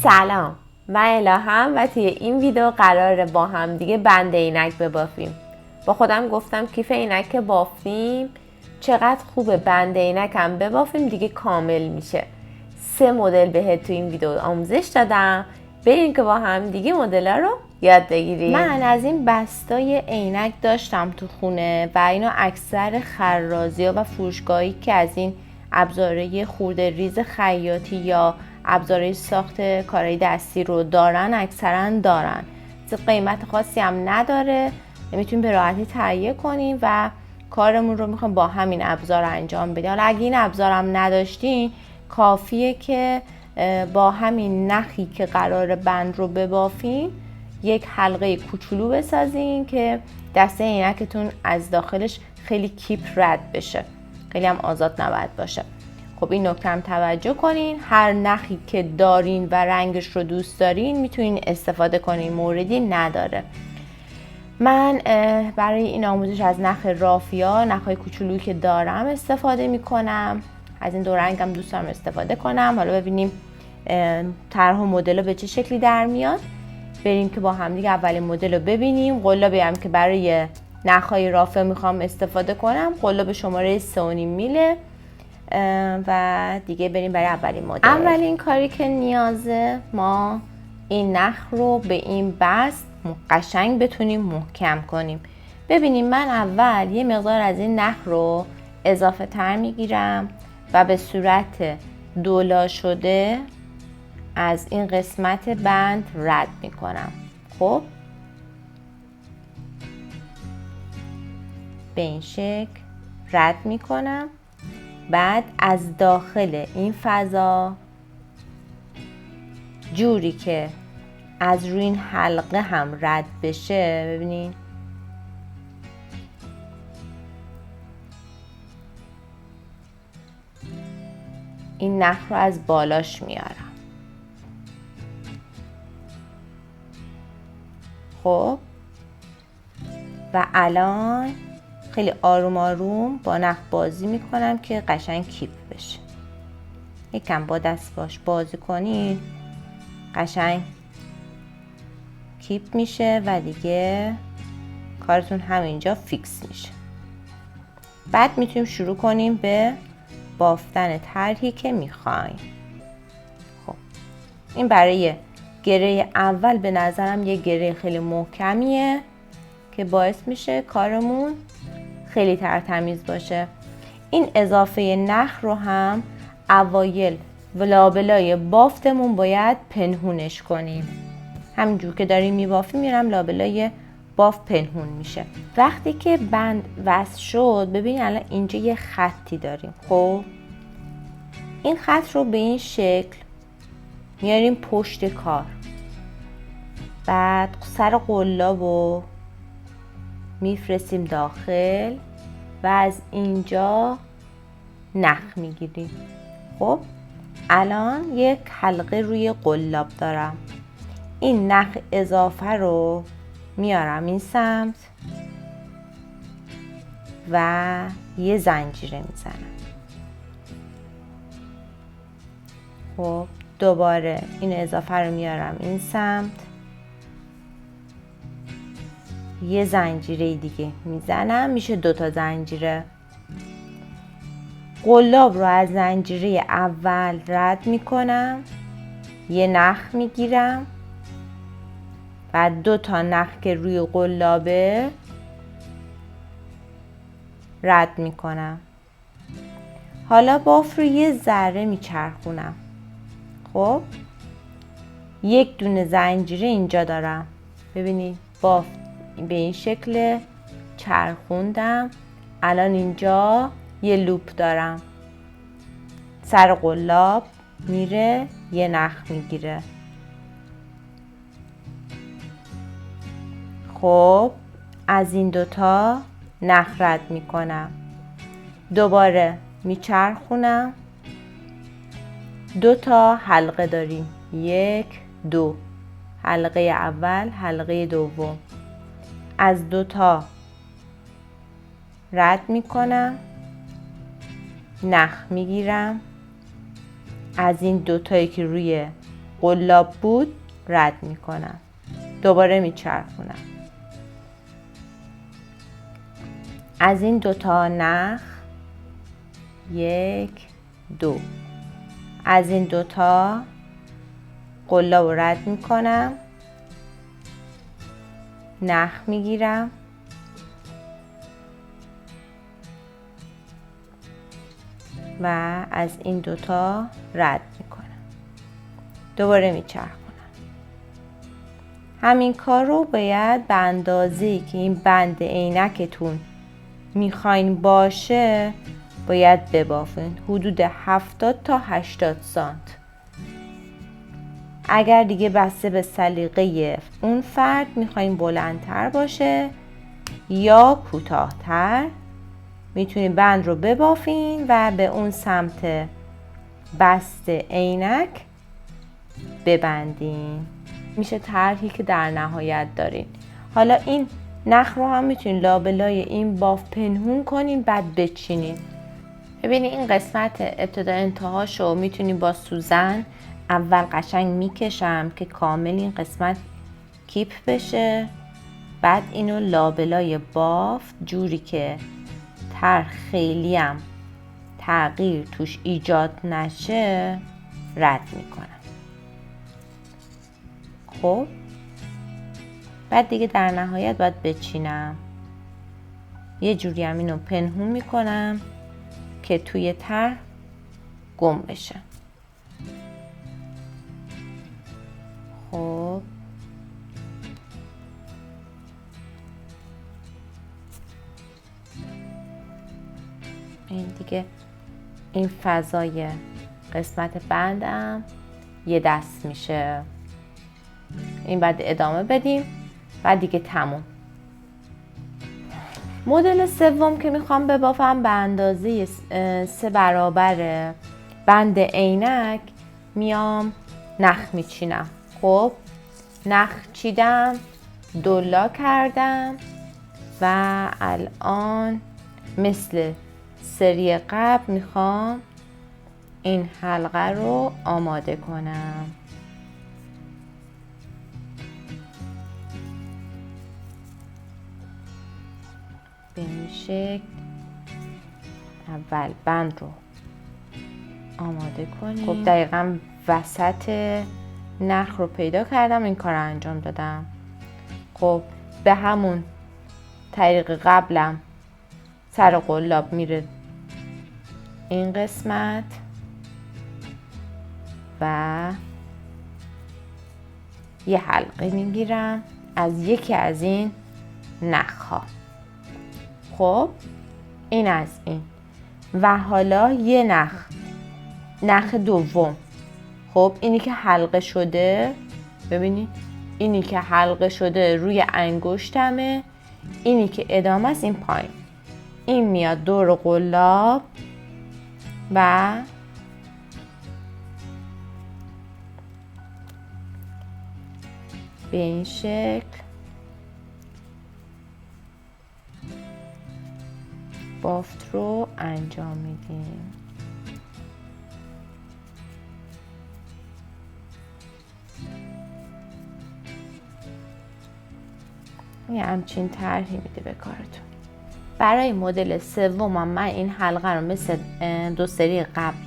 سلام، من الهام و توی این ویدیو قراره با هم دیگه بند عینک ببافیم. با خودم گفتم کیف عینک که بافتیم چقدر خوبه بند عینک هم ببافیم دیگه کامل میشه. 3 مدل بهت تو این ویدیو آموزش دادم، بریم که با هم دیگه مدل‌ها رو یاد بگیریم. من از این بستای عینک داشتم تو خونه و اینا اکثر خرازی‌ها و فروشگاهی که از این ابزارهای خورده ریز خیاطی یا ابزارهای ساخت کارهای دستی رو دارن اکثرا دارن. قیمت خاصی هم نداره، میتونیم به راحتی تهیه کنیم و کارمون رو میخوایم با همین ابزار انجام بدیم. حالا اگه این ابزار هم نداشتین کافیه که با همین نخی که قرار بند رو ببافین یک حلقه کوچولو بسازین که دسته عینکتون از داخلش خیلی کیپ رد بشه، خیلی هم آزاد نباید باشه. خب این نکته هم توجه کنین، هر نخی که دارین و رنگش رو دوست دارین میتونین استفاده کنین، موردی نداره. من برای این آموزش از نخ رافیا، نخهای کوچولویی که دارم استفاده میکنم. از این دو رنگ هم دوست دارم استفاده کنم. حالا ببینیم طرح و مدل به چه شکلی در میاد. بریم که با هم دیگه اولین مدل رو ببینیم. قلابی هم که برای نخهای رافیا میخوام استفاده کنم قلاب شماره 3.5 میله و دیگه بریم برای اولین مدل. اولین کاری که نیازه ما این نخ رو به این بست قشنگ بتونیم محکم کنیم. ببینیم من اول یه مقدار از این نخ رو اضافه تر میگیرم و به صورت دولا شده از این قسمت بند رد میکنم. خب به این شکل رد میکنم. بعد از داخل این فضا جوری که از روی این حلقه هم رد بشه، ببینین این نخ رو از بالاش میارم. خب و الان خیلی آروم آروم با نخ بازی میکنم که قشنگ کیپ بشه. یکم با دست باش بازی کنین قشنگ کیپ میشه و دیگه کارتون همینجا فیکس میشه. بعد میتونیم شروع کنیم به بافتن طرحی که میخوایم. خب این برای گره اول به نظرم یه گره خیلی محکمیه که باعث میشه کارمون خیلی ترتمیز باشه. این اضافه نخ رو هم اوایل و لابلای بافتمون باید پنهونش کنیم. همینجور که داریم میبافیم میرم لابلای بافت پنهون میشه. وقتی که بند وصل شد ببین الان اینجا یه خطی داریم. خب این خط رو به این شکل میاریم پشت کار. بعد سر قلاب رو میفرستیم داخل و از اینجا نخ میگیریم. خب الان یک حلقه روی قلاب دارم. این نخ اضافه رو میارم این سمت و یه زنجیره میزنم. خب دوباره این اضافه رو میارم این سمت، یه زنجیره دیگه میزنم، میشه 2 تا زنجیره. قلاب رو از زنجیره اول رد میکنم، یه نخ میگیرم و 2 تا نخ که روی قلابه رد میکنم. حالا بافت رو یه ذره میچرخونم. خب 1 دونه زنجیره اینجا دارم. ببینید بافت به این شکل چرخوندم. الان اینجا یه لوپ دارم. سر قلاب میره یه نخ میگیره. خب از این 2 تا نخ رد میکنم. دوباره میچرخونم. 2 تا حلقه داریم. 1 2 حلقه اول حلقه دوم. از 2 تا رد میکنم، نخ میگیرم. از این 2 تایی که روی قلاب بود رد میکنم. دوباره میچرخونم. از این دوتا نخ 1 2 از این دوتا قلاب رو رد میکنم، نخ میگیرم و از این دوتا رد میکنم. دوباره میچرخونم. همین کار رو باید به اندازه‌ای که این بند عینکتون میخواین باشه باید ببافین، حدود 70 تا 80 سانت. اگر دیگه بسته به سلیقه اون فرد میخواین بلندتر باشه یا کوتاه‌تر، میتونین بند رو ببافین و به اون سمت بست عینک ببندین. میشه طرحی که در نهایت دارین. حالا این نخ رو هم میتونین لابلای این باف پنهون کنین، بعد بچینین. ببینید این قسمت ابتدا انتهاشو میتونین با سوزن اول قشنگ میکشم که کامل این قسمت کیپ بشه، بعد اینو لابلای باف جوری که طرح خیلی هم تغییر توش ایجاد نشه رد میکنم. خب بعد دیگه در نهایت باید بچینم. یه جوری هم اینو پنهون میکنم که توی طرح گم بشه. خب این دیگه این فضای قسمت بندم یه دست میشه. این بعد ادامه بدیم و دیگه تموم. مدل سوم که میخوام ببافم به اندازه 3 برابر بند عینک میام نخ میچینم. خب نخ چیدم، دولا کردم و الان مثل سری قبل میخوام این حلقه رو آماده کنم. به این شکل اول بند رو آماده کنیم. خب دقیقا وسط نخ رو پیدا کردم، این کار رو انجام دادم. خب به همون طریق قبلم سر قلاب میره این قسمت و یه حلقه میگیرم از یکی از این نخ ها. خب این از این و حالا یه نخ دوم. خب اینی که حلقه شده، ببینید اینی که حلقه شده روی انگشتمه، اینی که ادامه است این پایین. این میاد دور قلاب و به این شکل بافت رو انجام میدیم. یه همچین طرحی میده به کارتون. برای مدل سومم من این حلقه رو مثل 2 سری قبل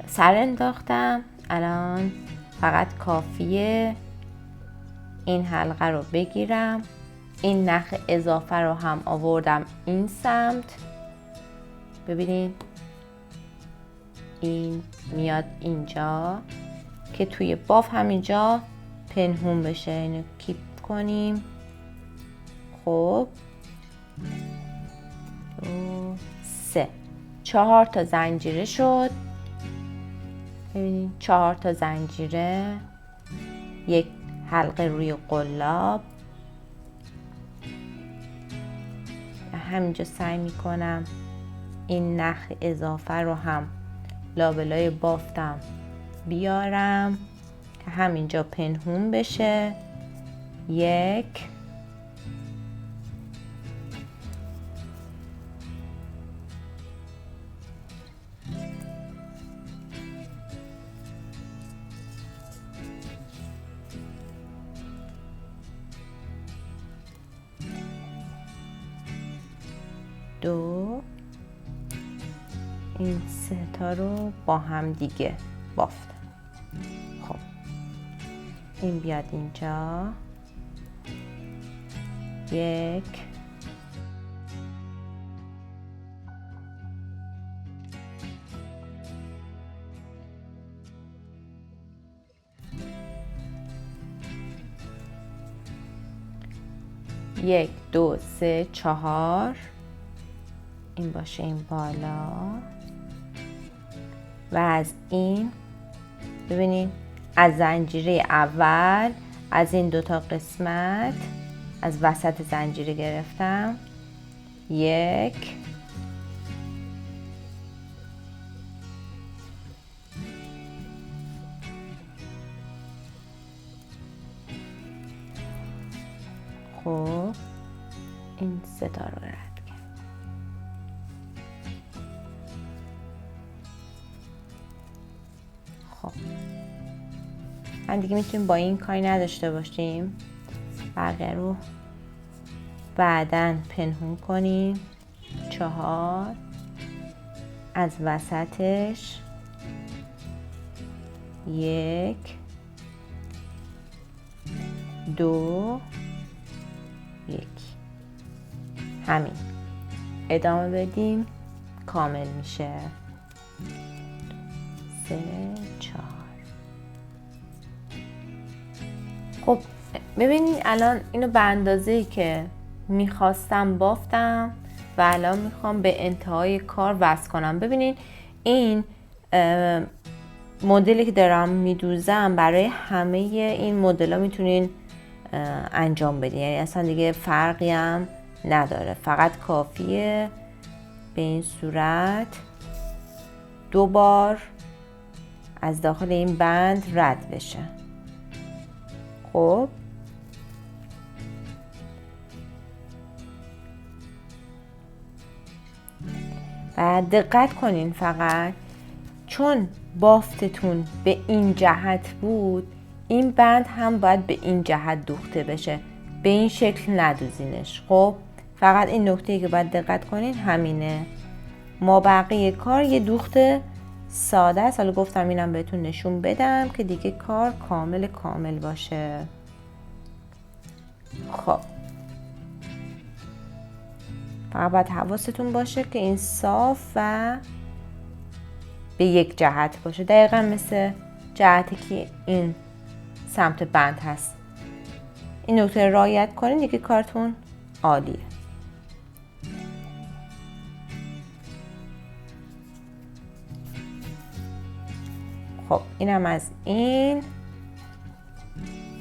سر انداختم. الان فقط کافیه این حلقه رو بگیرم، این نخ اضافه رو هم آوردم این سمت. ببینید این میاد اینجا که توی باف همینجا پنهون بشه. اینو کیپ کنیم. خب 2 3 4 تا زنجیره شد. ببینید 4 تا زنجیره، یک حلقه روی قلاب. همینجا سعی میکنم این نخ اضافه رو هم لابلای بافتم بیارم که همینجا پنهون بشه. 1 2 2 این 3 تا رو با هم دیگه بافتم. خب این بیاد اینجا، 1 1 2 3 4 این باشه این بالا و از این ببینید از زنجیره اول از این 2 تا قسمت از وسط زنجیره گرفتم 1 خب این 3 تا رو رد کرد. خب من دیگه میتونیم با این کاری نداشته باشیم، بقیه رو بعداً پنهون کنیم. 4 از وسطش 1 2 1 همین ادامه بدیم کامل میشه. 3 4 خب ببینید الان اینو به اندازه‌ای که میخواستم بافتم و الان میخوام به انتهای کار وصل کنم. ببینید این مدلی که دارم میدوزم برای همه این مدل‌ها میتونین انجام بدین، یعنی اصلا دیگه فرقی هم نداره، فقط کافیه به این صورت 2 بار از داخل این بند رد بشه. خب و دقت کنین فقط چون بافتتون به این جهت بود این بند هم باید به این جهت دوخته بشه، به این شکل ندوزینش. خب فقط این نکته‌ای که باید دقت کنین همینه. ما بقیه کار یه دوخت ساده است. حالا گفتم اینم بهتون نشون بدم که دیگه کار کامل باشه. خب فقط باید حواستون باشه که این صاف و به یک جهت باشه، دقیقا مثل جهتی که این سمت بند هست. این نکته رو رعایت کنین دیگه کارتون عالیه. خب اینم از این.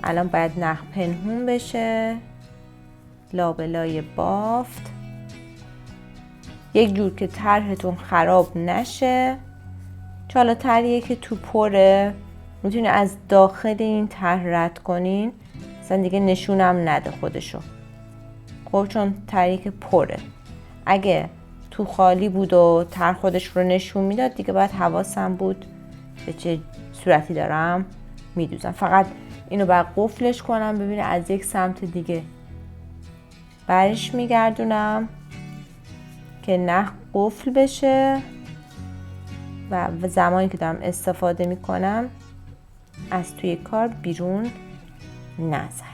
الان باید نخ پنهون بشه لابلای بافت، یک جور که طرحتون خراب نشه. حالا طرحیه که تو پره میتونی از داخل این طرح رد کنین، مثلا دیگه نشونم نده خودشو. خب چون طرحی که پره، اگه تو خالی بود و طرح خودش رو نشون میداد دیگه باید حواسم بود به چه صورتی دارم میدوزم. فقط اینو باید قفلش کنم، ببینه از یک سمت دیگه برش میگردونم که نخ قفل بشه و زمانی که دارم استفاده میکنم از توی کار بیرون نزنه.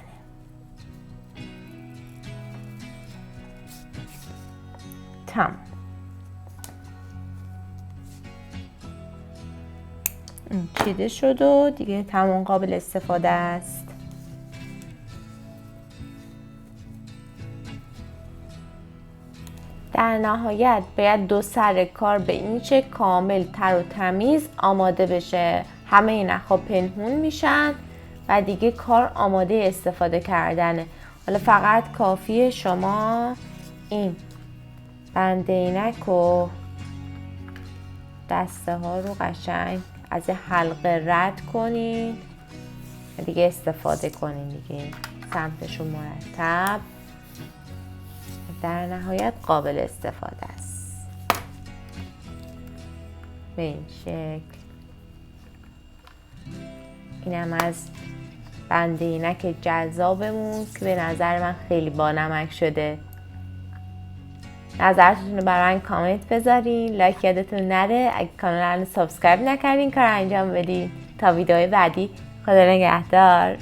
تمام. چیده شد و دیگه تمام قابل استفاده است. در نهایت باید 2 سر کار به این شکل کامل تر و تمیز آماده بشه، همه این نخا پنهون میشن و دیگه کار آماده استفاده کردنه. حالا فقط کافیه شما این بند عینک و دسته ها رو قشنگ از حلقه رد کنین دیگه استفاده کنین دیگه، سمتشون مرتب، در نهایت قابل استفاده است. به این شکل. اینم از بند عینک جذابمون که به نظر من خیلی بانمک شده. نظرتون رو برای من کامنت بذارین. لایک یادتون نره. اگه کانال رو سابسکرایب نکردین کار انجام بدین. تا ویدیوهای بعدی، خدا نگهدار.